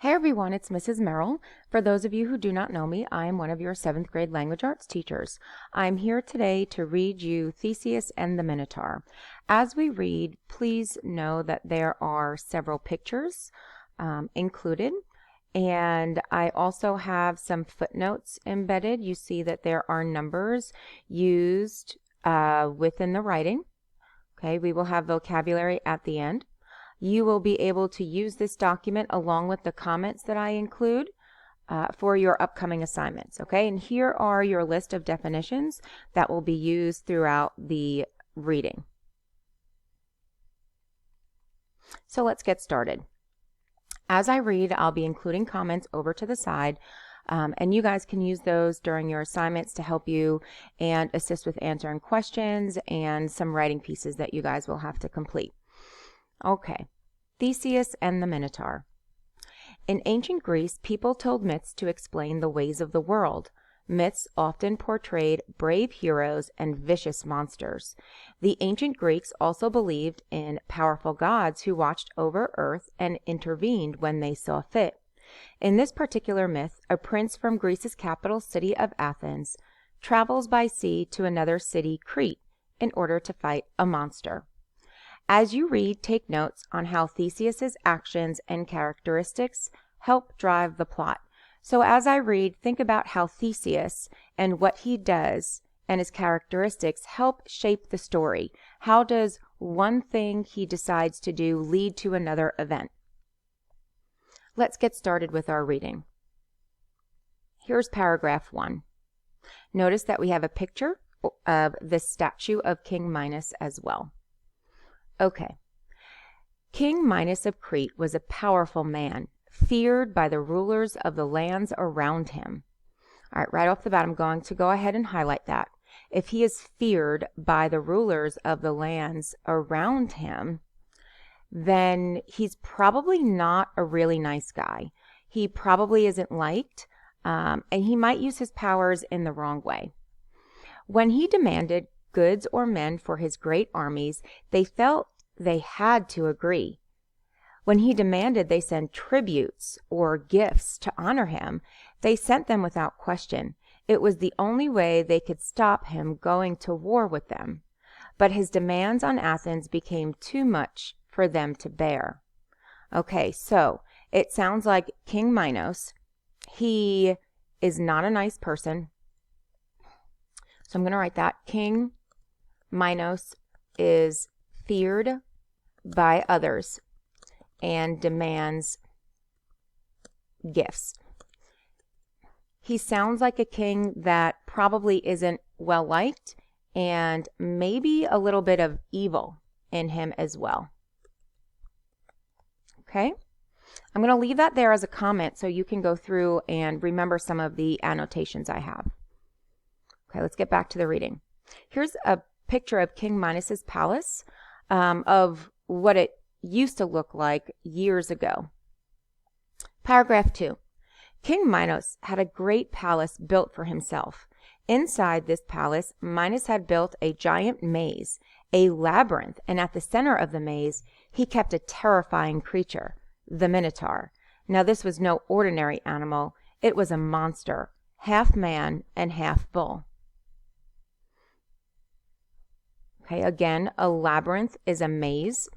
Hey everyone, it's Mrs. Merrill. For those of you who do not know me, I am one of your 7th grade language arts teachers. I'm here today to read you Theseus and the Minotaur. As we read, please know that there are several pictures included, and I also have some footnotes embedded. You see that there are numbers used within the writing. Okay, we will have vocabulary at the end. You will be able to use this document along with the comments that I include for your upcoming assignments. Okay, and here are your list of definitions that will be used throughout the reading. So let's get started. As I read, I'll be including comments over to the side, and you guys can use those during your assignments to help you and assist with answering questions and some writing pieces that you guys will have to complete. Okay, Theseus and the Minotaur. In ancient Greece, people told myths to explain the ways of the world. Myths often portrayed brave heroes and vicious monsters. The ancient Greeks also believed in powerful gods who watched over Earth and intervened when they saw fit. In this particular myth, a prince from Greece's capital city of Athens travels by sea to another city, Crete, in order to fight a monster. As you read, take notes on how Theseus's actions and characteristics help drive the plot. So as I read, think about how Theseus and what he does and his characteristics help shape the story. How does one thing he decides to do lead to another event? Let's get started with our reading. Here's paragraph 1. Notice that we have a picture of the statue of King Minos as well. Okay. King Minos of Crete was a powerful man, feared by the rulers of the lands around him. All right, right off the bat, I'm going to go ahead and highlight that. If he is feared by the rulers of the lands around him, then he's probably not a really nice guy. He probably isn't liked, and he might use his powers in the wrong way. When he demanded goods or men for his great armies, they felt they had to agree. When he demanded they send tributes or gifts to honor him, they sent them without question. It was the only way they could stop him going to war with them. But his demands on Athens became too much for them to bear. Okay, so it sounds like King Minos, he is not a nice person. So I'm going to write that. King Minos is feared by others and demands gifts. He sounds like a king that probably isn't well liked and maybe a little bit of evil in him as well. Okay, I'm going to leave that there as a comment so you can go through and remember some of the annotations I have. Okay, let's get back to the reading. Here's a picture of King Minos's palace, of what it used to look like years ago. Paragraph 2. King Minos had a great palace built for himself. Inside this palace, Minos had built a giant maze, a labyrinth, and at the center of the maze, he kept a terrifying creature, the Minotaur. Now, this was no ordinary animal. It was a monster, half man and half bull. Okay, again, a labyrinth is a maze.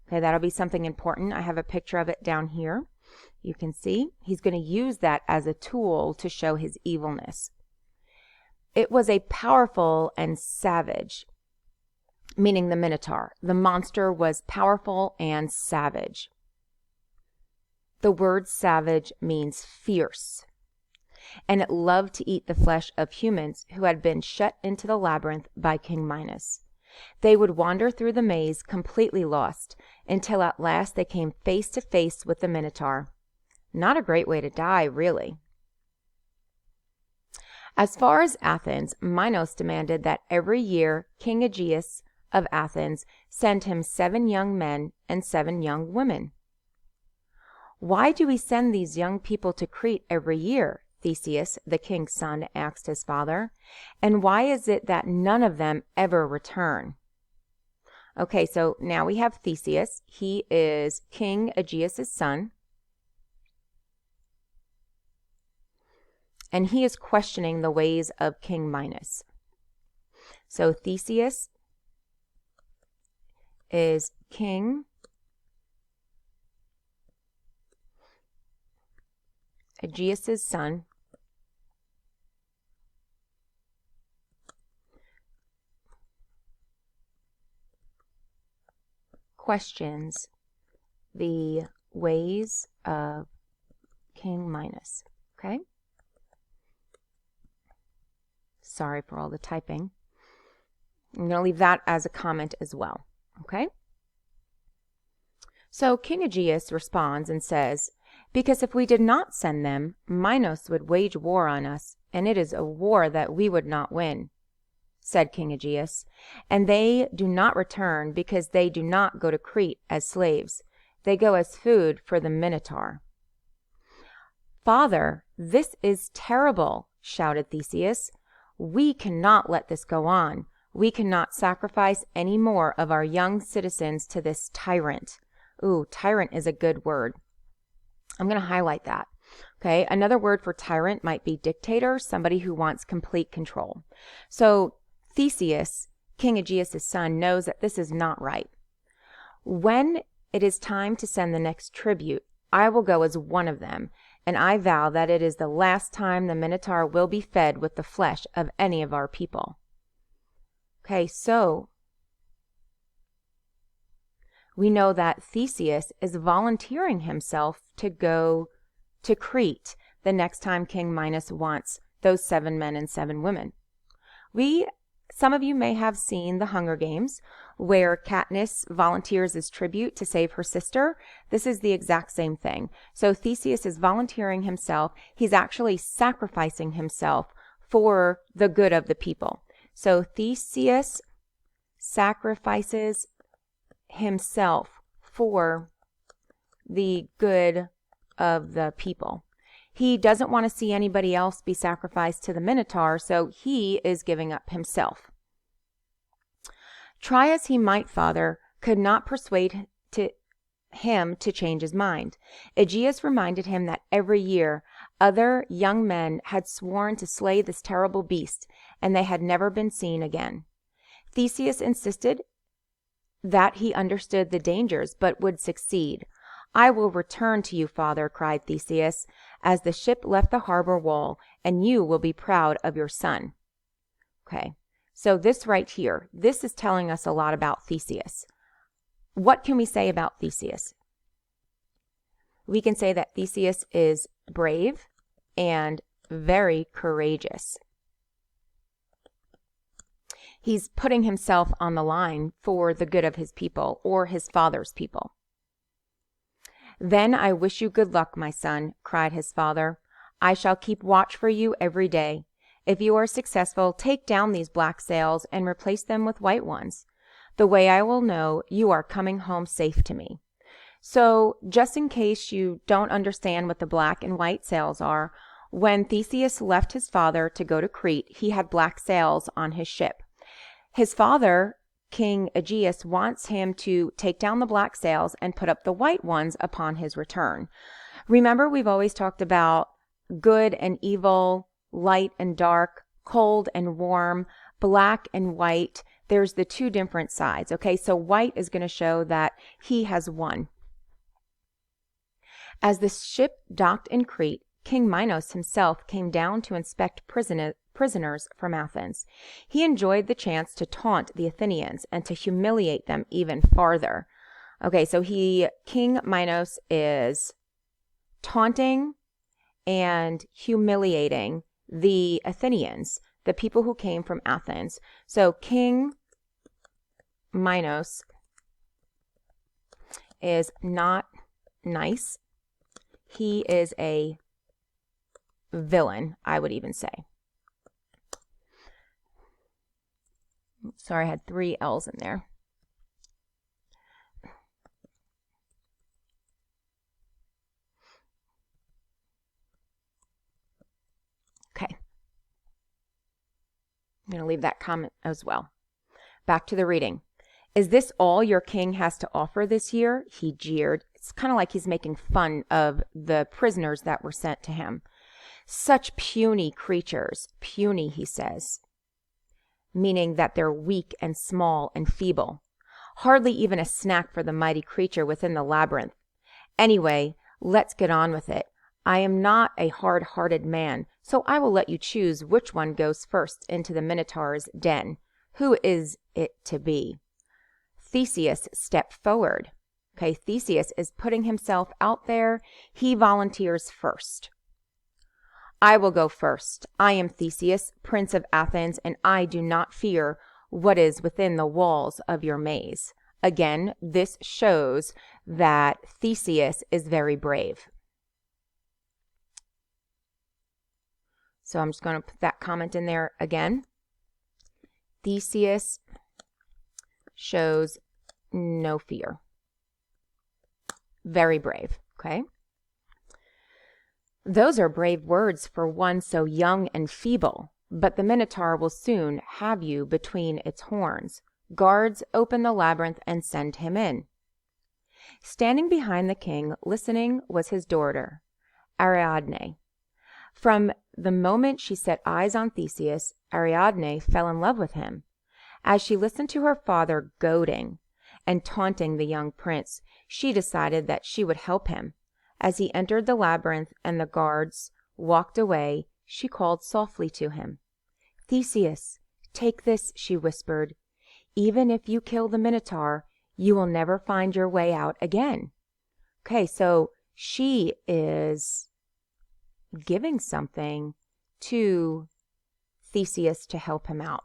Okay, that'll be something important. I have a picture of it down here. You can see he's going to use that as a tool to show his evilness. It was a powerful and savage, meaning the Minotaur. The monster was powerful and savage. The word savage means fierce, and it loved to eat the flesh of humans who had been shut into the labyrinth by King Minos. They would wander through the maze completely lost until at last they came face to face with the Minotaur. Not a great way to die, really. As far as Athens, Minos demanded that every year King Aegeus of Athens send him 7 young men and 7 young women. Why do we send these young people to Crete every year? Theseus, the king's son, asked his father. And why is it that none of them ever return? Okay, so now we have Theseus. He is King Aegeus' son. and he is questioning the ways of King Minos. So Theseus is King Aegeus' son, questions the ways of King Minos. Okay? Sorry for all the typing. I'm going to leave that as a comment as well. Okay? So King Aegeus responds and says, "Because if we did not send them, Minos would wage war on us, and it is a war that we would not win," said King Aegeus. "And they do not return because they do not go to Crete as slaves. They go as food for the Minotaur." "Father, this is terrible," shouted Theseus. "We cannot let this go on. We cannot sacrifice any more of our young citizens to this tyrant." Ooh, tyrant is a good word. I'm going to highlight that. Okay, another word for tyrant might be dictator, somebody who wants complete control. So Theseus, King Aegeus' son, knows that this is not right. "When it is time to send the next tribute, I will go as one of them, and I vow that it is the last time the Minotaur will be fed with the flesh of any of our people." Okay, so we know that Theseus is volunteering himself to go to Crete the next time King Minos wants those 7 men and 7 women. Some of you may have seen The Hunger Games, where Katniss volunteers as tribute to save her sister. This is the exact same thing. So Theseus is volunteering himself. He's actually sacrificing himself for the good of the people. So Theseus sacrifices himself for the good of the people. He doesn't want to see anybody else be sacrificed to the Minotaur, so he is giving up himself. Try as he might, father could not persuade him to change his mind. Aegeus reminded him that every year other young men had sworn to slay this terrible beast, and they had never been seen again. Theseus insisted that he understood the dangers, but would succeed. "I will return to you, father," cried Theseus, "as the ship left the harbor wall, and you will be proud of your son." Okay, so this right here, this is telling us a lot about Theseus. What can we say about Theseus? We can say that Theseus is brave and very courageous. He's putting himself on the line for the good of his people, or his father's people. "Then I wish you good luck, my son," cried his father. "I shall keep watch for you every day. If you are successful, take down these black sails and replace them with white ones. The way I will know you are coming home safe to me." So just in case you don't understand what the black and white sails are, when Theseus left his father to go to Crete, he had black sails on his ship. His father, King Aegeus, wants him to take down the black sails and put up the white ones upon his return. Remember, we've always talked about good and evil, light and dark, cold and warm, black and white. There's the 2 different sides. Okay, so white is going to show that he has won. As the ship docked in Crete, King Minos himself came down to inspect prisoners from Athens. He enjoyed the chance to taunt the Athenians and to humiliate them even farther. Okay, so King Minos is taunting and humiliating the Athenians, the people who came from Athens. So King Minos is not nice. He is a villain, I would even say. Sorry, I had 3 L's in there. Okay. I'm going to leave that comment as well. Back to the reading. "Is this all your king has to offer this year?" he jeered. It's kind of like he's making fun of the prisoners that were sent to him. Such puny creatures, puny, he says, meaning that they're weak and small and feeble. Hardly even a snack for the mighty creature within the labyrinth. Anyway, let's get on with it. I am not a hard-hearted man, so I will let you choose which one goes first into the Minotaur's den. Who is it to be? Theseus stepped forward. Okay, Theseus is putting himself out there. He volunteers first. I will go first. I am Theseus, Prince of Athens, and I do not fear what is within the walls of your maze. Again, this shows that Theseus is very brave. So I'm just going to put that comment in there again. Theseus shows no fear. Very brave, okay? Those are brave words for one so young and feeble, but the Minotaur will soon have you between its horns. Guards, open the labyrinth and send him in. Standing behind the king, listening, was his daughter, Ariadne. From the moment she set eyes on Theseus, Ariadne fell in love with him. As she listened to her father goading and taunting the young prince, she decided that she would help him. As he entered the labyrinth and the guards walked away, she called softly to him. "Theseus, take this," she whispered. "Even if you kill the Minotaur, you will never find your way out again." Okay, so she is giving something to Theseus to help him out.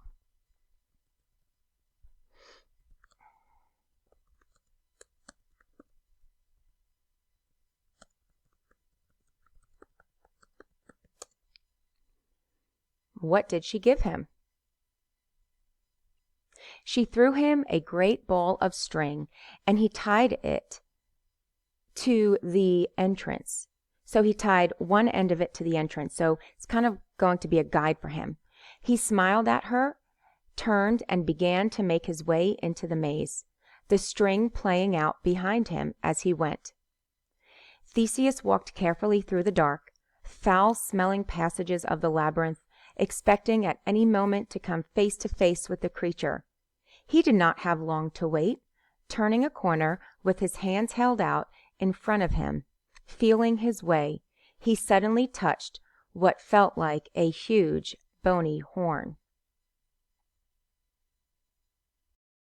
What did she give him? She threw him a great ball of string, and he tied it to the entrance. So he tied one end of it to the entrance. So it's kind of going to be a guide for him. He smiled at her, turned, and began to make his way into the maze, the string playing out behind him as he went. Theseus walked carefully through the dark, foul-smelling passages of the labyrinth, expecting at any moment to come face to face with the creature. He did not have long to wait. Turning a corner with his hands held out in front of him, feeling his way, he suddenly touched what felt like a huge, bony horn.